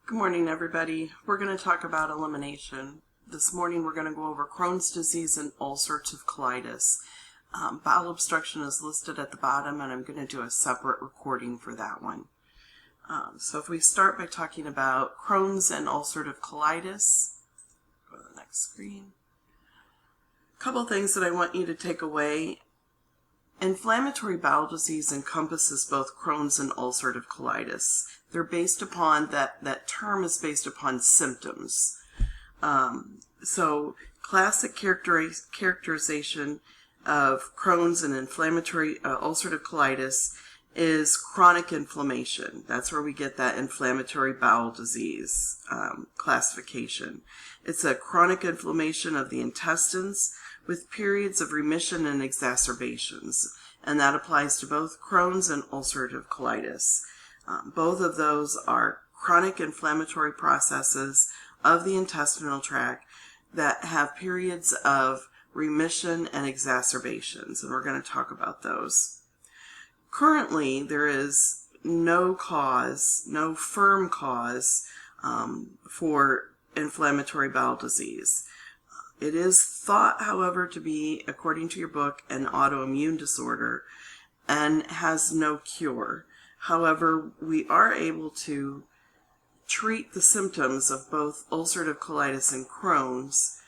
Good morning, everybody. We're going to talk about elimination. This morning we're going to go over Crohn's disease and ulcerative colitis. Bowel obstruction is listed at the bottom, and I'm going to do a separate recording for that one. So if we start by talking about Crohn's and ulcerative colitis, go to the next screen. A couple things that I want you to take away. Inflammatory bowel disease encompasses both Crohn's and ulcerative colitis. They're based upon, that term is based upon symptoms. So classic characterization of Crohn's and inflammatory ulcerative colitis is chronic inflammation. That's where we get that inflammatory bowel disease classification. It's a chronic inflammation of the intestines with periods of remission and exacerbations, and that applies to both Crohn's and ulcerative colitis. Both of those are chronic inflammatory processes of the intestinal tract that have periods of remission and exacerbations, and we're going to talk about those. Currently, there is no firm cause for inflammatory bowel disease. It is thought, however, to be, according to your book, an autoimmune disorder and has no cure. However, we are able to treat the symptoms of both ulcerative colitis and Crohn's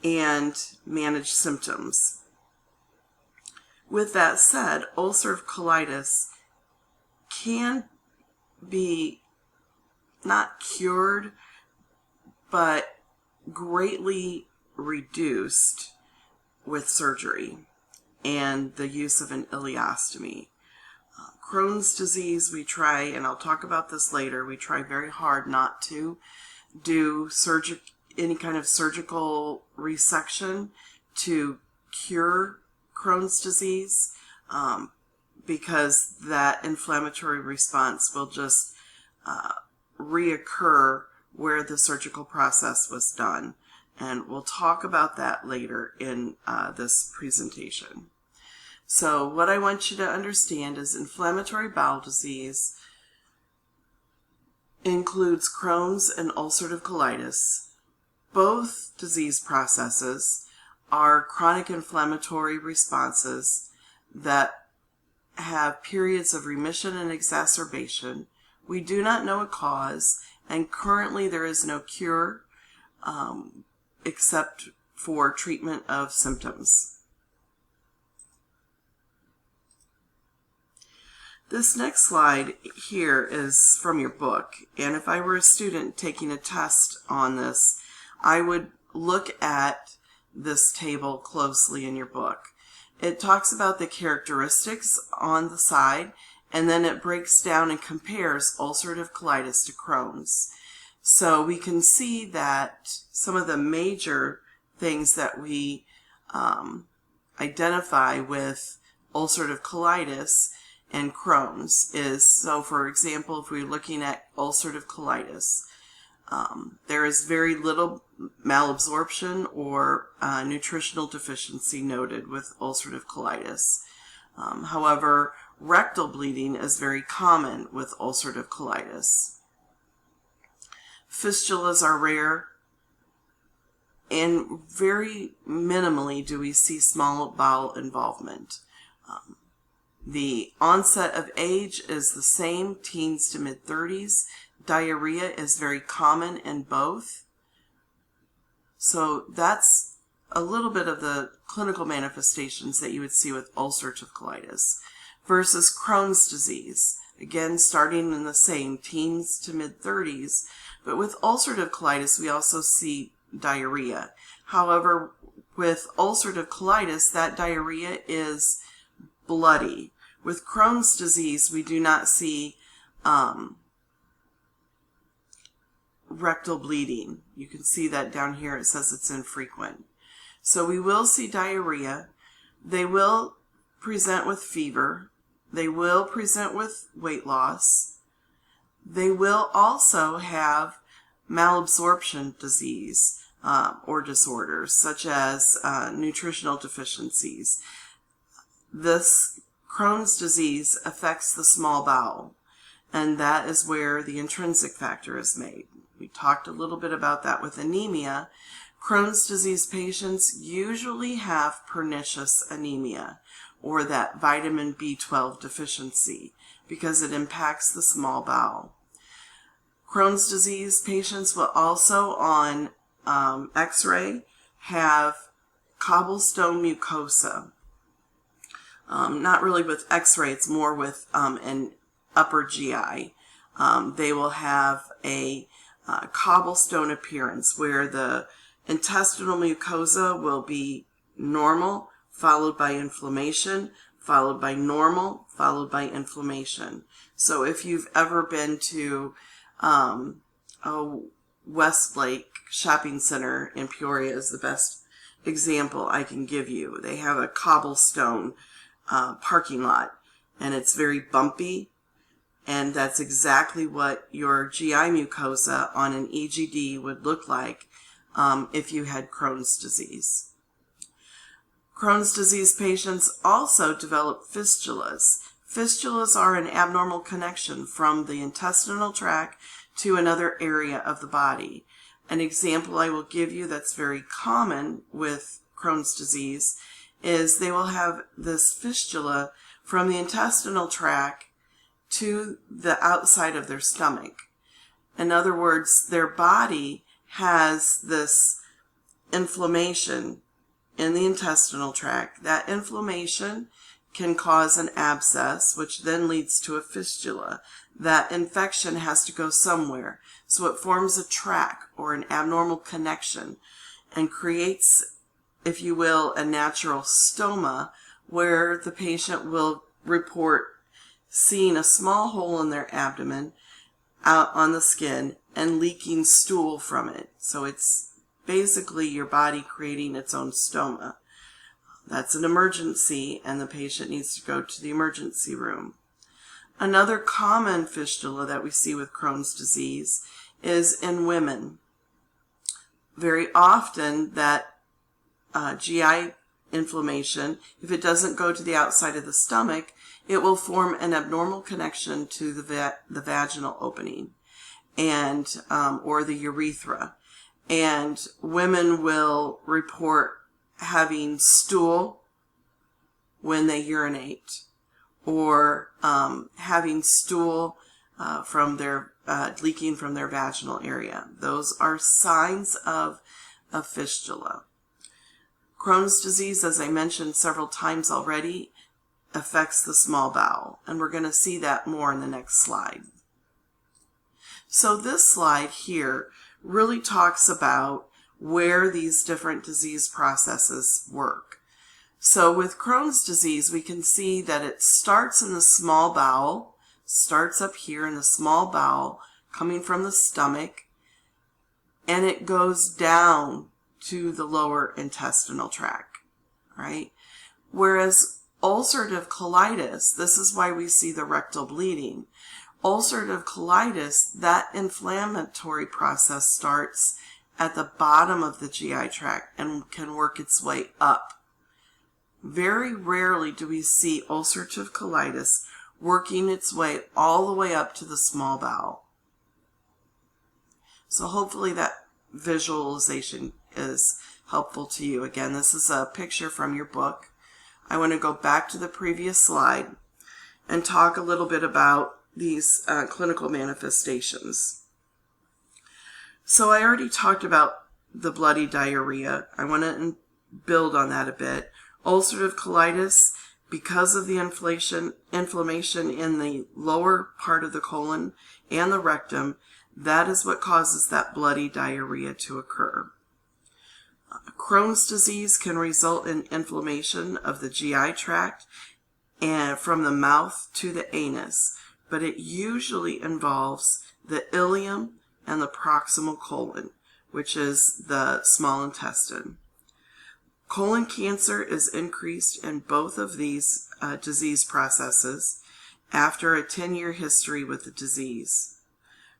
and manage symptoms. With that said, ulcerative colitis can be not cured, but greatly reduced with surgery and the use of an ileostomy. Crohn's disease, we try, and I'll talk about this later, we try very hard not to do any kind of surgical resection to cure Crohn's disease because that inflammatory response will just reoccur where the surgical process was done. And we'll talk about that later in this presentation. So what I want you to understand is inflammatory bowel disease includes Crohn's and ulcerative colitis. Both disease processes are chronic inflammatory responses that have periods of remission and exacerbation. We do not know a cause, and currently there is no cure except for treatment of symptoms. This next slide here is from your book, and if I were a student taking a test on this, I would look at this table closely in your book. It talks about the characteristics on the side, and then it breaks down and compares ulcerative colitis to Crohn's. So we can see that some of the major things that we identify with ulcerative colitis and Crohn's is, so for example, if we're looking at ulcerative colitis, there is very little malabsorption or nutritional deficiency noted with ulcerative colitis. However, rectal bleeding is very common with ulcerative colitis. Fistulas are rare, and very minimally do we see small bowel involvement. The onset of age is the same, teens to mid-30s. Diarrhea is very common in both. So that's a little bit of the clinical manifestations that you would see with ulcerative colitis versus Crohn's disease. Again, starting in the same, teens to mid-30s. But with ulcerative colitis, we also see diarrhea. However, with ulcerative colitis, that diarrhea is bloody. With Crohn's disease, we do not see rectal bleeding. You can see that down here. It says it's infrequent. So we will see diarrhea. They will present with fever. They will present with weight loss. They will also have malabsorption disease or disorders, such as nutritional deficiencies. This Crohn's disease affects the small bowel, and that is where the intrinsic factor is made. We talked a little bit about that with anemia. Crohn's disease patients usually have pernicious anemia, or that vitamin B12 deficiency, because it impacts the small bowel. Crohn's disease patients will also on x-ray have cobblestone mucosa. Not really with x-ray, it's more with an upper GI. They will have a cobblestone appearance where the intestinal mucosa will be normal, followed by inflammation, followed by normal, followed by inflammation. So if you've ever been to Westlake Shopping Center in Peoria is the best example I can give you. They have a cobblestone parking lot, and it's very bumpy, and that's exactly what your GI mucosa on an EGD would look like if you had Crohn's disease. Crohn's disease patients also develop fistulas. Fistulas are an abnormal connection from the intestinal tract to another area of the body. An example I will give you that's very common with Crohn's disease is they will have this fistula from the intestinal tract to the outside of their stomach. In other words, their body has this inflammation in the intestinal tract. That inflammation can cause an abscess, which then leads to a fistula. That infection has to go somewhere. So it forms a tract or an abnormal connection and creates, if you will, a natural stoma where the patient will report seeing a small hole in their abdomen out on the skin and leaking stool from it. So it's basically your body creating its own stoma. That's an emergency, and the patient needs to go to the emergency room. Another common fistula that we see with Crohn's disease is in women. Very often that GI inflammation, if it doesn't go to the outside of the stomach, it will form an abnormal connection to the vaginal opening and or the urethra. And women will report having stool when they urinate, or having stool from their leaking from their vaginal area. Those are signs of a fistula. Crohn's disease, as I mentioned several times already, affects the small bowel, and we're going to see that more in the next slide. So this slide here really talks about where these different disease processes work. So with Crohn's disease, we can see that it starts in the small bowel, starts up here in the small bowel, coming from the stomach, and it goes down to the lower intestinal tract, right? Whereas ulcerative colitis, this is why we see the rectal bleeding. Ulcerative colitis, that inflammatory process starts at the bottom of the GI tract and can work its way up. Very rarely do we see ulcerative colitis working its way all the way up to the small bowel. So hopefully that visualization is helpful to you. Again, this is a picture from your book. I want to go back to the previous slide and talk a little bit about these clinical manifestations. So I already talked about the bloody diarrhea. I want to build on that a bit. Ulcerative colitis, because of the inflammation in the lower part of the colon and the rectum, that is what causes that bloody diarrhea to occur. Crohn's disease can result in inflammation of the GI tract and from the mouth to the anus, but it usually involves the ileum and the proximal colon, which is the small intestine. Colon cancer is increased in both of these disease processes after a 10-year history with the disease.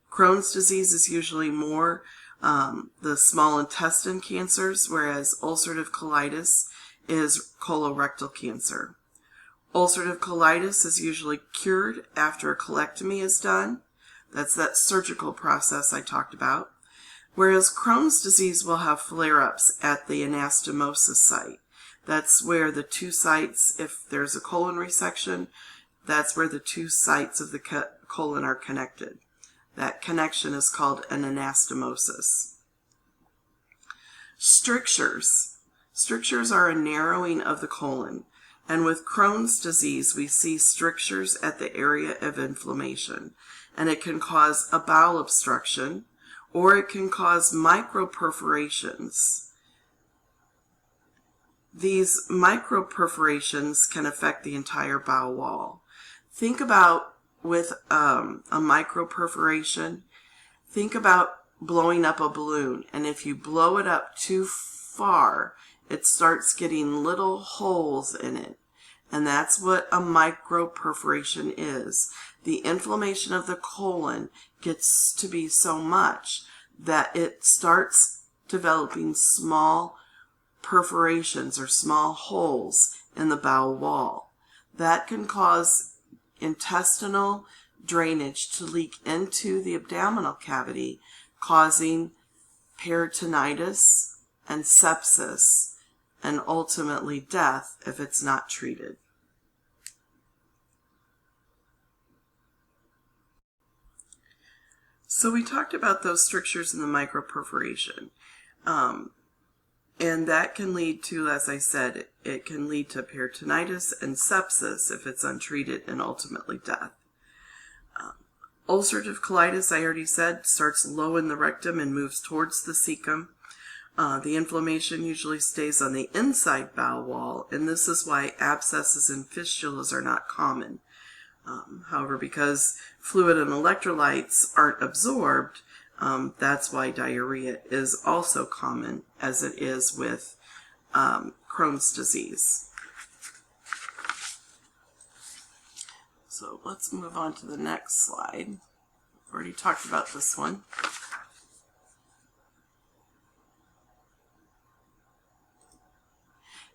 Crohn's disease is usually more the small intestine cancers, whereas ulcerative colitis is colorectal cancer. Ulcerative colitis is usually cured after a colectomy is done. That's that surgical process I talked about. Whereas Crohn's disease will have flare-ups at the anastomosis site. That's where the two sites, if there's a colon resection, that's where the two sites of the colon are connected. That connection is called an anastomosis. Strictures. Strictures are a narrowing of the colon. And with Crohn's disease, we see strictures at the area of inflammation. And it can cause a bowel obstruction, or it can cause microperforations. These microperforations can affect the entire bowel wall. Think about with a microperforation, think about blowing up a balloon, and if you blow it up too far, it starts getting little holes in it. And that's what a microperforation is. The inflammation of the colon gets to be so much that it starts developing small perforations or small holes in the bowel wall. That can cause intestinal drainage to leak into the abdominal cavity, causing peritonitis and sepsis, and ultimately death if it's not treated. So we talked about those strictures in the microperforation. And that can lead to, as I said, it can lead to peritonitis and sepsis if it's untreated, and ultimately death. Ulcerative colitis, I already said, starts low in the rectum and moves towards the cecum. The inflammation usually stays on the inside bowel wall, and this is why abscesses and fistulas are not common. However, because fluid and electrolytes aren't absorbed, that's why diarrhea is also common, as it is with Crohn's disease. So let's move on to the next slide. We've already talked about this one.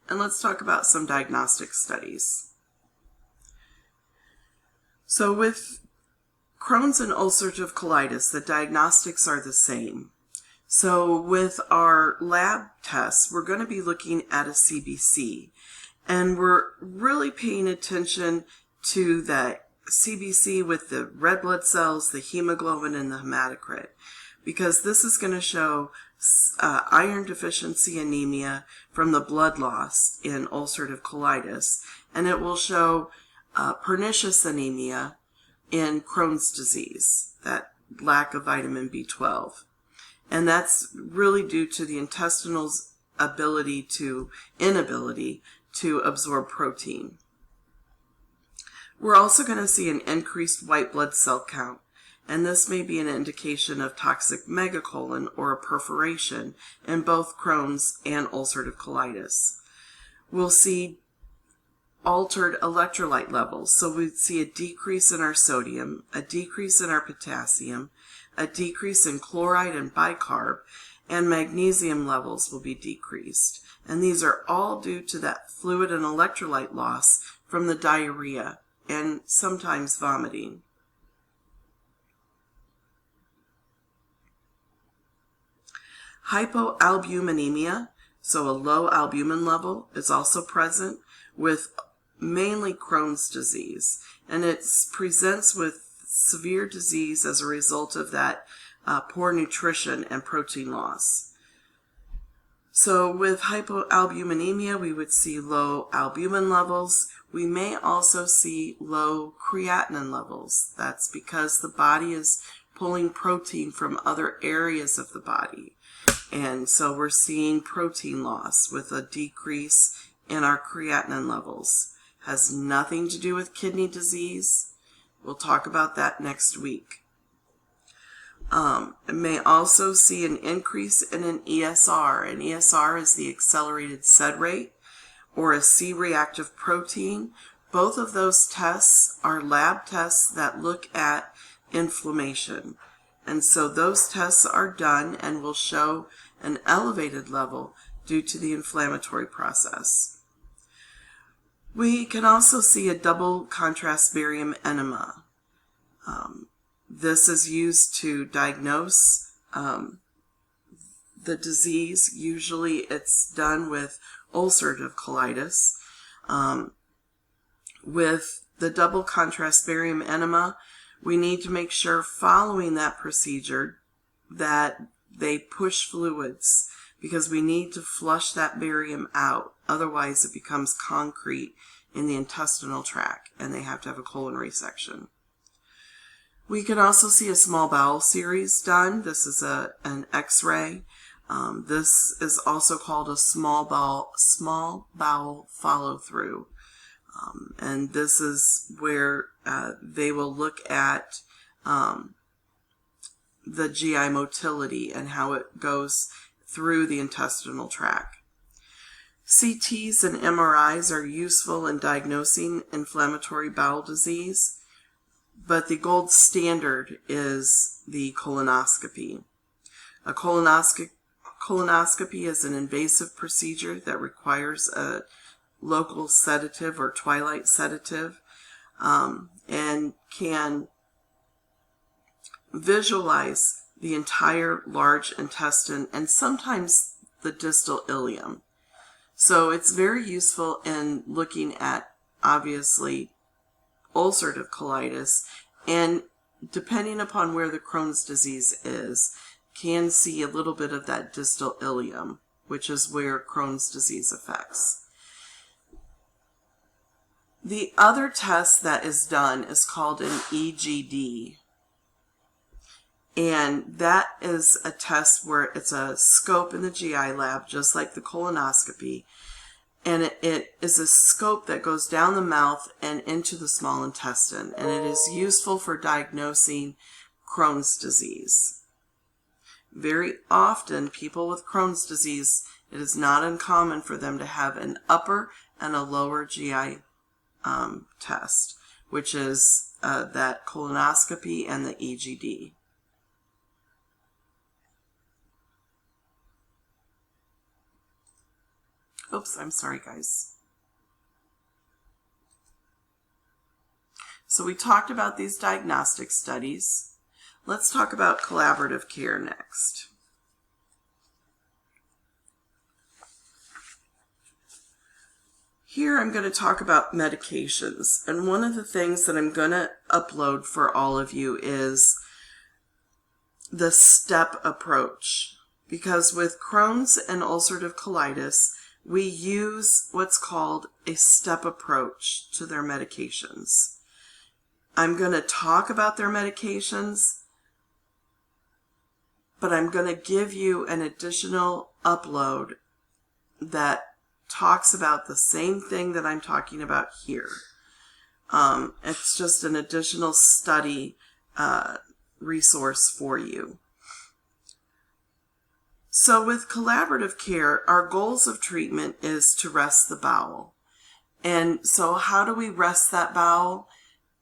And let's talk about some diagnostic studies. So with Crohn's and ulcerative colitis, the diagnostics are the same. So with our lab tests, we're going to be looking at a CBC. And we're really paying attention to the CBC with the red blood cells, the hemoglobin, and the hematocrit, because this is going to show iron deficiency anemia from the blood loss in ulcerative colitis, and it will show pernicious anemia in Crohn's disease, that lack of vitamin B12. And that's really due to the intestinal's inability to absorb protein. We're also going to see an increased white blood cell count, and this may be an indication of toxic megacolon or a perforation in both Crohn's and ulcerative colitis. We'll see altered electrolyte levels, so we see a decrease in our sodium, a decrease in our potassium, a decrease in chloride and bicarb, and magnesium levels will be decreased. And these are all due to that fluid and electrolyte loss from the diarrhea and sometimes vomiting. Hypoalbuminemia, so a low albumin level, is also present with mainly Crohn's disease, and it presents with severe disease as a result of that poor nutrition and protein loss. So with hypoalbuminemia, we would see low albumin levels. We may also see low creatinine levels. That's because the body is pulling protein from other areas of the body. And so we're seeing protein loss with a decrease in our creatinine levels. Has nothing to do with kidney disease. We'll talk about that next week. It may also see an increase in an ESR. An ESR is the accelerated SED rate, or a C-reactive protein. Both of those tests are lab tests that look at inflammation. And so those tests are done and will show an elevated level due to the inflammatory process. We can also see a double contrast barium enema. This is used to diagnose the disease. Usually it's done with ulcerative colitis. With the double contrast barium enema, we need to make sure following that procedure that they push fluids, because we need to flush that barium out. Otherwise it becomes concrete in the intestinal tract and they have to have a colon resection. We can also see a small bowel series done. This is an x-ray. This is also called a small bowel follow-through. And this is where they will look at the GI motility and how it goes through the intestinal tract. CTs and MRIs are useful in diagnosing inflammatory bowel disease, but the gold standard is the colonoscopy. A colonoscopy is an invasive procedure that requires a local sedative or twilight sedative, and can visualize the entire large intestine and sometimes the distal ileum. So it's very useful in looking at, obviously, ulcerative colitis, and depending upon where the Crohn's disease is, can see a little bit of that distal ileum, which is where Crohn's disease affects. The other test that is done is called an EGD. And that is a test where it's a scope in the GI lab, just like the colonoscopy. And it is a scope that goes down the mouth and into the small intestine. And it is useful for diagnosing Crohn's disease. Very often, people with Crohn's disease, it is not uncommon for them to have an upper and a lower GI test, which is that colonoscopy and the EGD. Oops, I'm sorry, guys. So we talked about these diagnostic studies. Let's talk about collaborative care next. Here I'm going to talk about medications, and one of the things that I'm going to upload for all of you is the step approach, because with Crohn's and ulcerative colitis, we use what's called a step approach to their medications. I'm going to talk about their medications, but I'm going to give you an additional upload that talks about the same thing that I'm talking about here. It's just an additional study resource for you. So with collaborative care, our goals of treatment is to rest the bowel. And so how do we rest that bowel?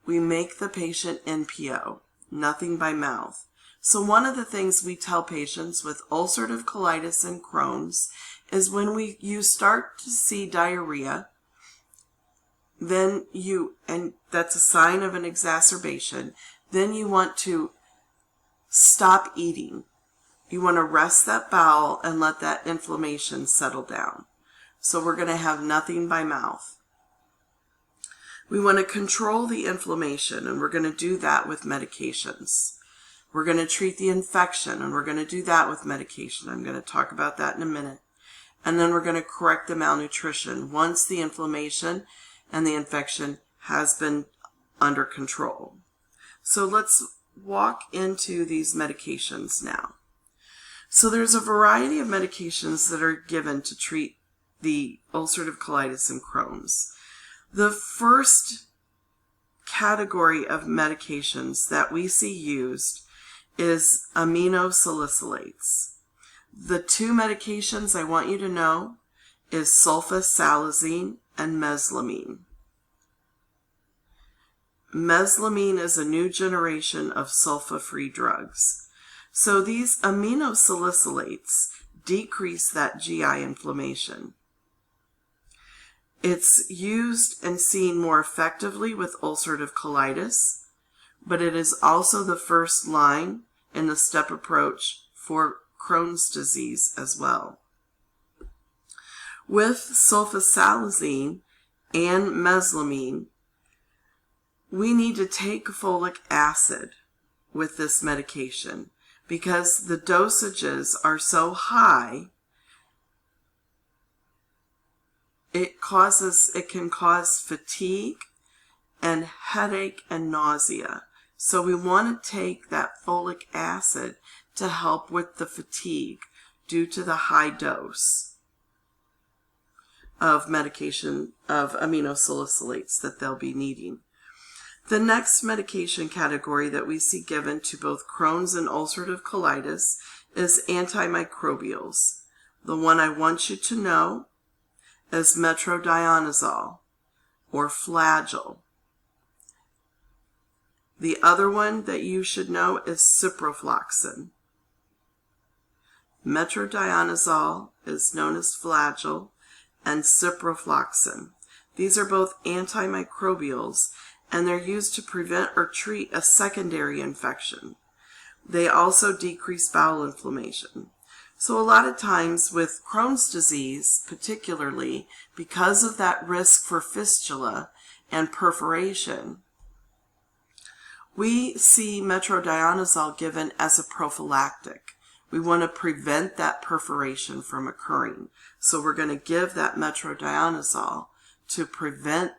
We make the patient NPO, nothing by mouth. So one of the things we tell patients with ulcerative colitis and Crohn's is when you start to see diarrhea, then and that's a sign of an exacerbation, then you want to stop eating. You want to rest that bowel and let that inflammation settle down. So we're going to have nothing by mouth. We want to control the inflammation, and we're going to do that with medications. We're going to treat the infection, and we're going to do that with medication. I'm going to talk about that in a minute. And then we're going to correct the malnutrition once the inflammation and the infection has been under control. So let's walk into these medications now. So there's a variety of medications that are given to treat the ulcerative colitis and Crohn's. The first category of medications that we see used is aminosalicylates. The two medications I want you to know is sulfasalazine and mesalamine. Mesalamine is a new generation of sulfa-free drugs. So these aminosalicylates decrease that GI inflammation. It's used and seen more effectively with ulcerative colitis, but it is also the first line in the step approach for Crohn's disease as well. With sulfasalazine and mesalamine, we need to take folic acid with this medication because the dosages are so high, it can cause fatigue and headache and nausea. So we want to take that folic acid to help with the fatigue due to the high dose of medication of aminosalicylates that they'll be needing. The next medication category that we see given to both Crohn's and ulcerative colitis is antimicrobials. The one I want you to know is metronidazole or Flagyl. The other one that you should know is ciprofloxacin. Metronidazole is known as Flagyl and ciprofloxacin. These are both antimicrobials, and they're used to prevent or treat a secondary infection. They also decrease bowel inflammation. So a lot of times with Crohn's disease, particularly because of that risk for fistula and perforation, we see metronidazole given as a prophylactic. We want to prevent that perforation from occurring. So we're going to give that metronidazole to prevent,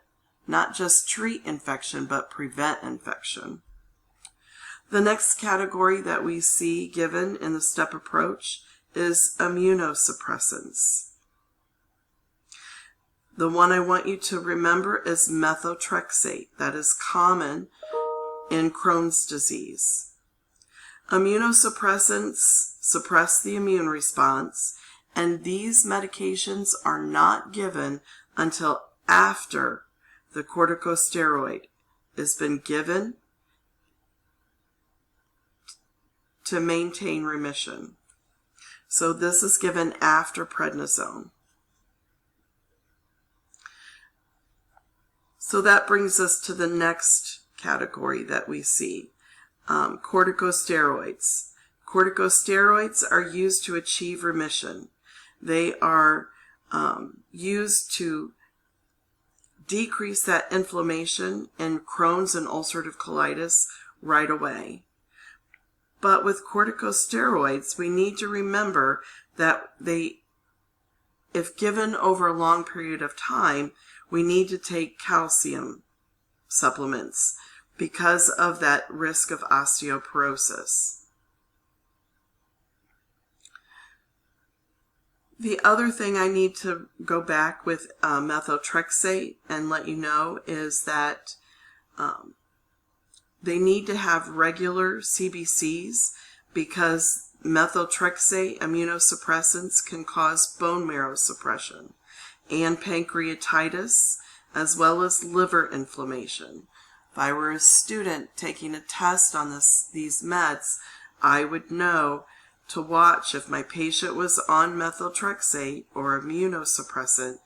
not just treat infection, but prevent infection. The next category that we see given in the step approach is immunosuppressants. The one I want you to remember is methotrexate. That is common in Crohn's disease. Immunosuppressants suppress the immune response, and these medications are not given until after the corticosteroid has been given to maintain remission. So this is given after prednisone. So that brings us to the next category that we see, corticosteroids. Corticosteroids are used to achieve remission. They are used to decrease that inflammation in Crohn's and ulcerative colitis right away. But with corticosteroids, we need to remember that if given over a long period of time, we need to take calcium supplements because of that risk of osteoporosis. The other thing I need to go back with methotrexate and let you know is that they need to have regular CBCs because methotrexate immunosuppressants can cause bone marrow suppression and pancreatitis as well as liver inflammation. If I were a student taking a test on these meds, I would know to watch if my patient was on methotrexate or immunosuppressant,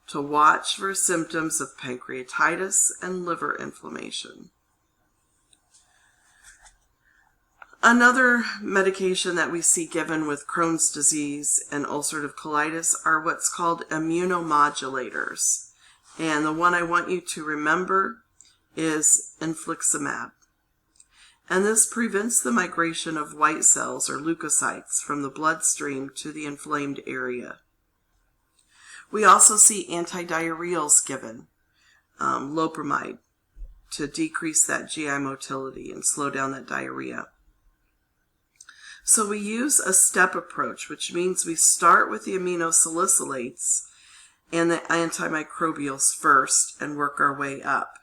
to watch for symptoms of pancreatitis and liver inflammation. Another medication that we see given with Crohn's disease and ulcerative colitis are what's called immunomodulators. And the one I want you to remember is infliximab. And this prevents the migration of white cells or leukocytes from the bloodstream to the inflamed area. We also see antidiarrheals given, loperamide, to decrease that GI motility and slow down that diarrhea. So we use a step approach, which means we start with the aminosalicylates and the antimicrobials first and work our way up.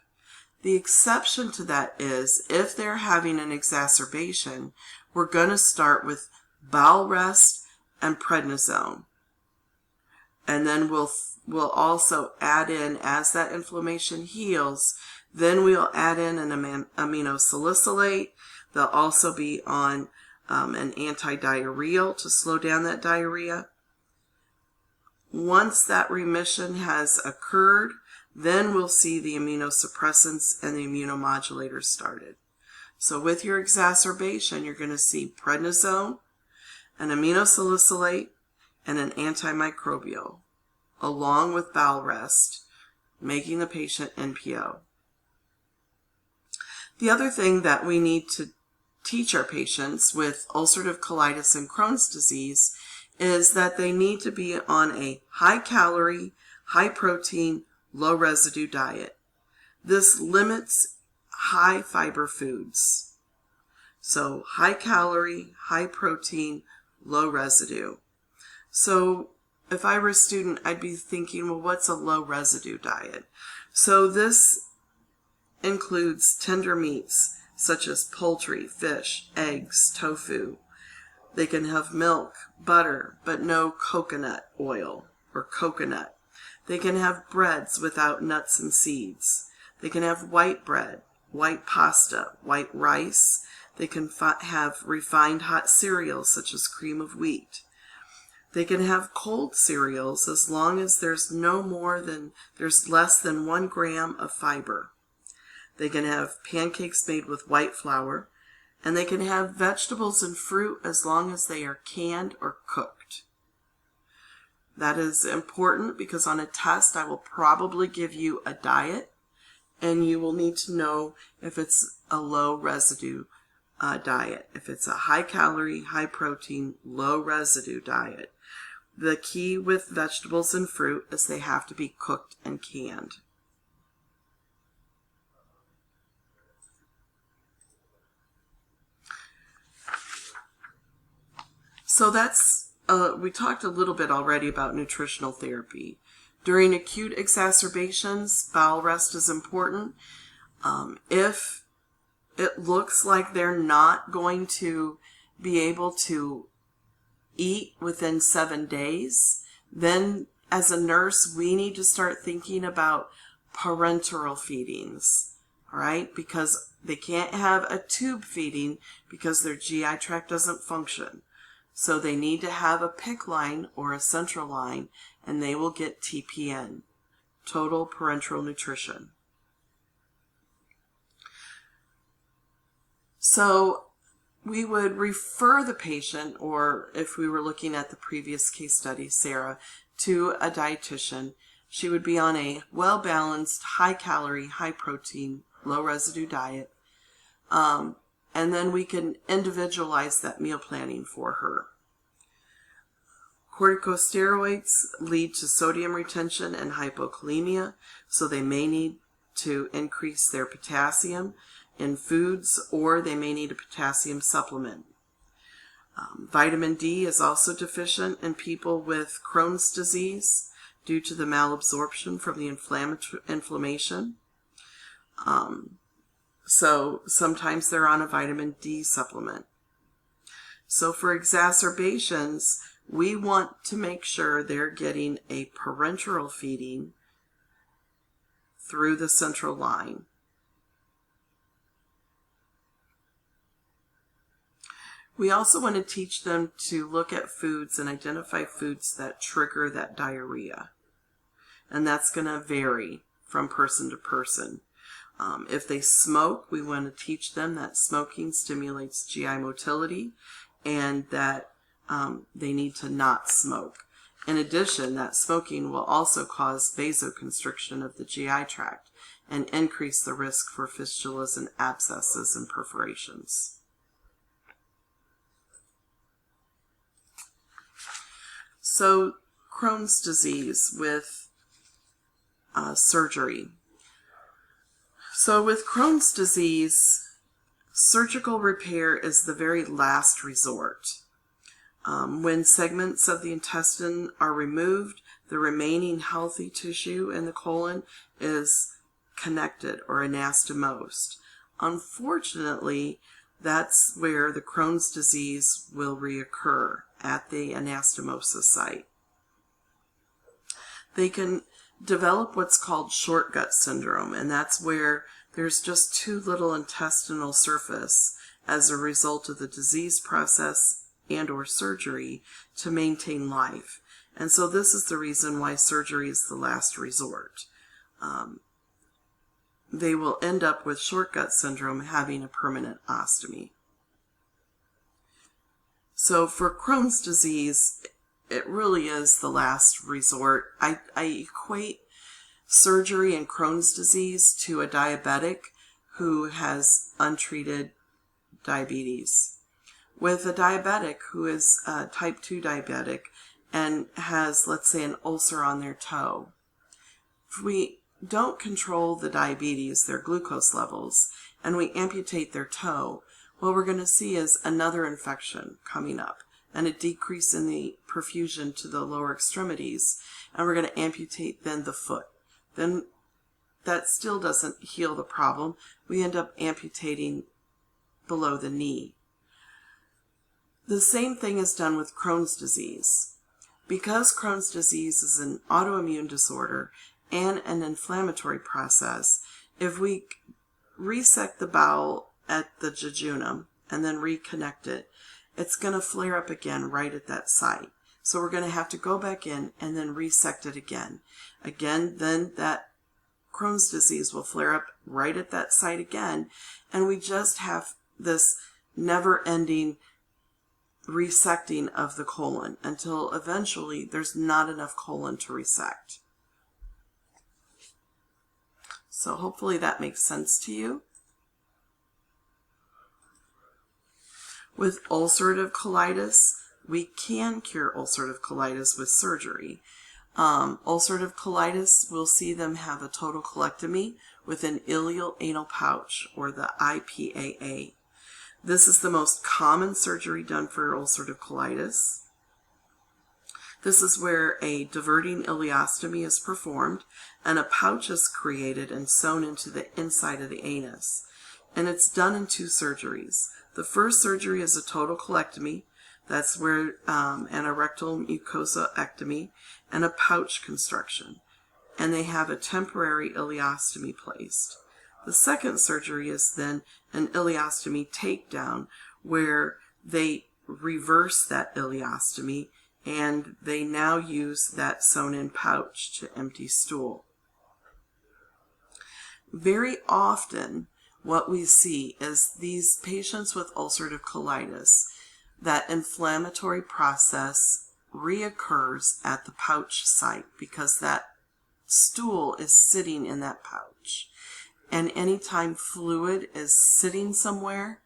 The exception to that is if they're having an exacerbation, we're going to start with bowel rest and prednisone. And then we'll also add in, as that inflammation heals, then we'll add in an aminosalicylate. They'll also be on an antidiarrheal to slow down that diarrhea. Once that remission has occurred, Then we'll see the immunosuppressants and the immunomodulators started. So with your exacerbation, you're going to see prednisone, an aminosalicylate, and an antimicrobial, along with bowel rest, making the patient NPO. The other thing that we need to teach our patients with ulcerative colitis and Crohn's disease is that they need to be on a high-calorie, high-protein, low-residue diet. This limits high-fiber foods. So high-calorie, high-protein, low-residue. So if I were a student, I'd be thinking, well, what's a low-residue diet? So this includes tender meats such as poultry, fish, eggs, tofu. They can have milk, butter, but no coconut oil or coconut. They can have breads without nuts and seeds. They can have white bread, white pasta, white rice. They can have refined hot cereals such as cream of wheat. They can have cold cereals as long as there's less than 1 gram of fiber. They can have pancakes made with white flour, and they can have vegetables and fruit as long as they are canned or cooked. That is important because on a test I will probably give you a diet, and you will need to know if it's a low residue diet, if it's a high calorie, high protein, low residue diet. The key with vegetables and fruit is they have to be cooked and canned. So that's, we talked a little bit already about nutritional therapy. During acute exacerbations, bowel rest is important. If it looks like they're not going to be able to eat within 7 days, then as a nurse, we need to start thinking about parenteral feedings, all right? Because they can't have a tube feeding because their GI tract doesn't function. So they need to have a PICC line or a central line, and they will get TPN, total parenteral nutrition. So we would refer the patient, or if we were looking at the previous case study, Sarah, to a dietitian. She would be on a well-balanced, high-calorie, high-protein, low-residue diet. And then we can individualize that meal planning for her. Corticosteroids lead to sodium retention and hypokalemia, so they may need to increase their potassium in foods, or they may need a potassium supplement. Vitamin D is also deficient in people with Crohn's disease due to the malabsorption from the inflammation. So sometimes they're on a vitamin D supplement. So for exacerbations, we want to make sure they're getting a parenteral feeding through the central line. We also want to teach them to look at foods and identify foods that trigger that diarrhea. And that's going to vary from person to person. If they smoke, we want to teach them that smoking stimulates GI motility and that they need to not smoke. In addition, that smoking will also cause vasoconstriction of the GI tract and increase the risk for fistulas and abscesses and perforations. So, Crohn's disease with surgery. So with Crohn's disease, surgical repair is the very last resort. When segments of the intestine are removed, the remaining healthy tissue in the colon is connected or anastomosed. Unfortunately, that's where the Crohn's disease will reoccur, at the anastomosis site. They can develop what's called short gut syndrome, and that's where there's just too little intestinal surface as a result of the disease process and or surgery to maintain life. And so this is the reason why surgery is the last resort. they will end up with short gut syndrome, having a permanent ostomy. So for Crohn's disease, it really is the last resort. I equate surgery in Crohn's disease to a diabetic who has untreated diabetes. With a diabetic who is type 2 diabetic and has, let's say, an ulcer on their toe, if we don't control the diabetes, their glucose levels, and we amputate their toe, what we're going to see is another infection coming up and a decrease in the perfusion to the lower extremities, and we're going to amputate then the foot. Then that still doesn't heal the problem. We end up amputating below the knee. The same thing is done with Crohn's disease. Because Crohn's disease is an autoimmune disorder and an inflammatory process, if we resect the bowel at the jejunum and then reconnect it, it's going to flare up again right at that site. So we're going to have to go back in and then resect it again. Then that Crohn's disease will flare up right at that site again, and we just have this never-ending resecting of the colon until eventually there's not enough colon to resect. So hopefully that makes sense to you. With ulcerative colitis, we can cure ulcerative colitis with surgery. Ulcerative colitis, we'll see them have a total colectomy with an ileal anal pouch, or the IPAA. This is the most common surgery done for ulcerative colitis. This is where a diverting ileostomy is performed and a pouch is created and sewn into the inside of the anus. And it's done in 2 surgeries. The first surgery is a total colectomy. That's where an rectal mucosaectomy and a pouch construction. And they have a temporary ileostomy placed. The second surgery is then an ileostomy takedown, where they reverse that ileostomy and they now use that sewn-in pouch to empty stool. Very often, what we see is these patients with ulcerative colitis, that inflammatory process reoccurs at the pouch site because that stool is sitting in that pouch. And anytime fluid is sitting somewhere,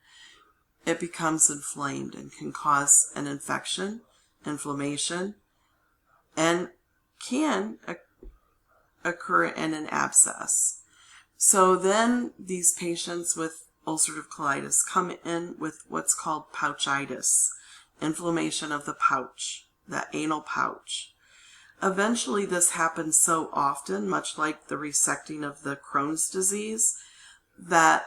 it becomes inflamed and can cause an infection, inflammation, and can occur in an abscess. So then these patients with ulcerative colitis come in with what's called pouchitis, inflammation of the pouch, the anal pouch. Eventually this happens so often, much like the resecting of the Crohn's disease, that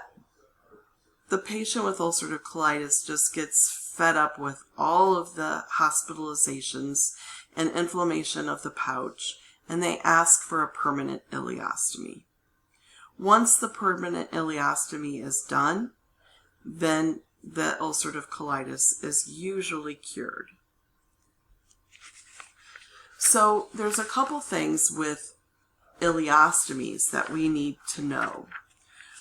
the patient with ulcerative colitis just gets fed up with all of the hospitalizations and inflammation of the pouch, and they ask for a permanent ileostomy. Once the permanent ileostomy is done, then the ulcerative colitis is usually cured. So there's a couple things with ileostomies that we need to know.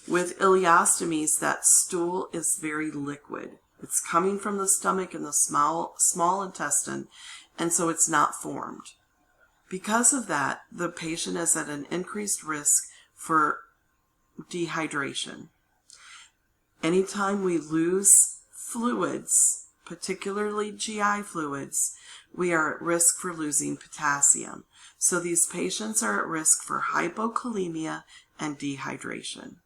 With ileostomies, that stool is very liquid. It's coming from the stomach and the small intestine, and so it's not formed. Because of that, the patient is at an increased risk for dehydration. Anytime we lose fluids, particularly GI fluids, we are at risk for losing potassium. So these patients are at risk for hypokalemia and dehydration.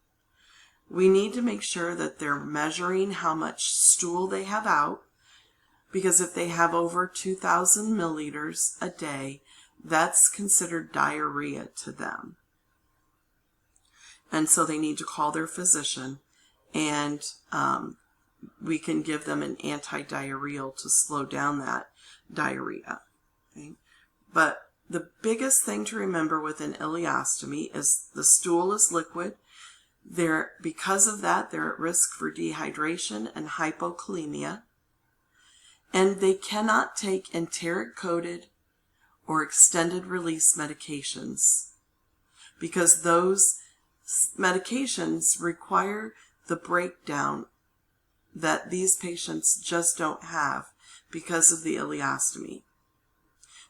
We need to make sure that they're measuring how much stool they have out, because if they have over 2,000 milliliters a day, that's considered diarrhea to them. And so they need to call their physician, and we can give them an anti-diarrheal to slow down that diarrhea. Okay? But the biggest thing to remember with an ileostomy is the stool is liquid. Because of that, they're at risk for dehydration and hypokalemia. And they cannot take enteric-coated or extended release medications, because those medications require the breakdown that these patients just don't have because of the ileostomy.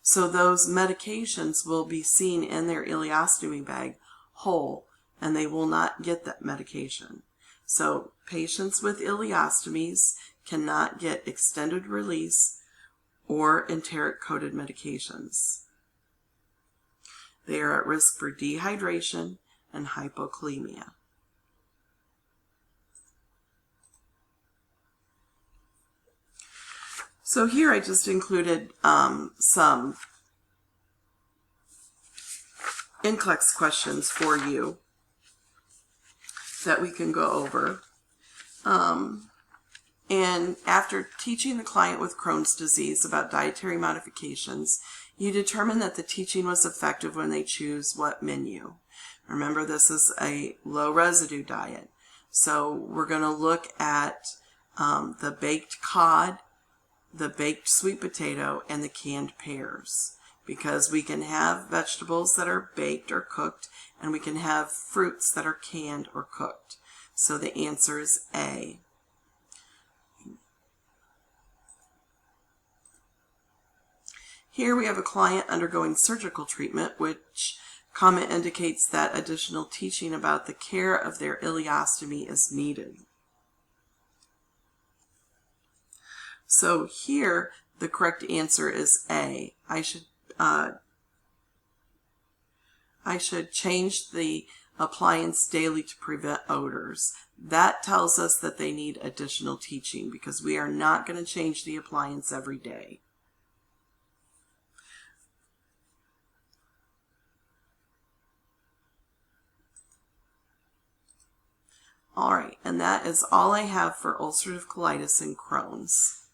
So those medications will be seen in their ileostomy bag whole, and they will not get that medication. So patients with ileostomies cannot get extended release or enteric-coated medications. They are at risk for dehydration and hypokalemia. So here I just included some NCLEX questions for you that we can go over. And after teaching the client with Crohn's disease about dietary modifications, you determine that the teaching was effective when they choose what menu. Remember, this is a low residue diet. So we're going to look at the baked cod, the baked sweet potato, and the canned pears, because we can have vegetables that are baked or cooked, and we can have fruits that are canned or cooked. So the answer is A. Here we have a client undergoing surgical treatment, which comment indicates that additional teaching about the care of their ileostomy is needed. So here the correct answer is A. I should change the appliance daily to prevent odors. That tells us that they need additional teaching, because we are not going to change the appliance every day. All right, and that is all I have for ulcerative colitis and Crohn's.